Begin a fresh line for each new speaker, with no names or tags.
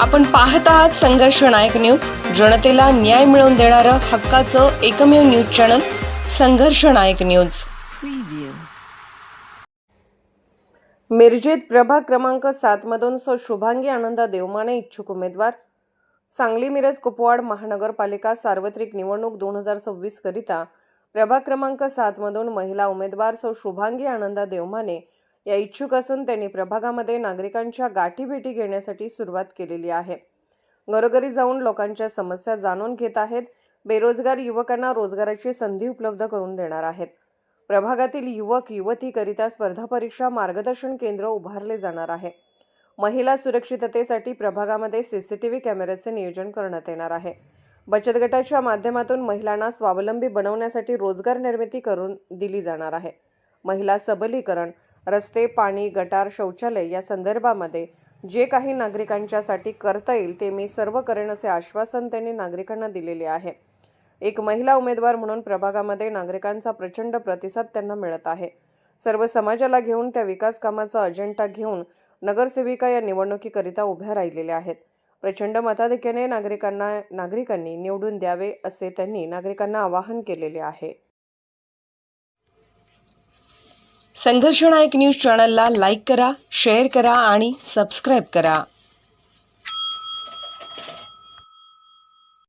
आपण पाहत आहात संघर्ष नायक न्यूज, जनतेला न्याय मिळवून देणारं हक्काचं एकमेव न्यूज चॅनल संघर्ष नायक न्यूज। मिरजेत प्रभाग क्रमांक 7 मधून शुभांगी आनंदा देवमाने इच्छुक उमेदवार। सांगली मिरज कुपवाड महानगरपालिका सार्वत्रिक निवडणूक 2026 करिता प्रभाग क्रमांक 7 मधून महिला उमेदवार शुभांगी आनंदा देवमाने या इच्छुक असून त्यांनी प्रभागामध्ये नागरिकांच्या गाठीभेटी घेण्यासाठी सुरुवात केलेली आहे। घरोघरी जाऊन लोकांच्या समस्या जाणून घेत आहेत। बेरोजगार युवकांना रोजगाराची संधी उपलब्ध करून देणार आहेत। प्रभागातील युवक युवतीकरिता स्पर्धा परीक्षा मार्गदर्शन केंद्र उभारले जाणार आहे। महिला सुरक्षिततेसाठी प्रभागामध्ये सीसीटीव्ही कॅमेऱ्याचे नियोजन करण्यात येणार आहे। बचत गटाच्या माध्यमातून महिलांना स्वावलंबी बनवण्यासाठी रोजगार निर्मिती करून दिली जाणार आहे। महिला सबलीकरण, रस्ते, पाणी, गटार, शौचालय या संदर्भामध्ये जे काही नागरिकांच्यासाठी करता येईल ते मी सर्व करेन असे आश्वासन त्यांनी नागरिकांना दिलेले आहे। एक महिला उमेदवार म्हणून प्रभागामध्ये नागरिकांचा प्रचंड प्रतिसाद त्यांना मिळत आहे। सर्व समाजाला घेऊन त्या विकास कामाचा अजेंडा घेऊन नगरसेविका या निवडणुकीकरिता उभ्या राहिलेल्या आहेत। प्रचंड मताधिक्याने नागरिकांनी निवडून द्यावे असे त्यांनी नागरिकांना आवाहन केलेले आहे। संघर्ष नायक न्यूज चॅनलला लाईक करा, शेअर करा आणि सबस्क्राईब करा।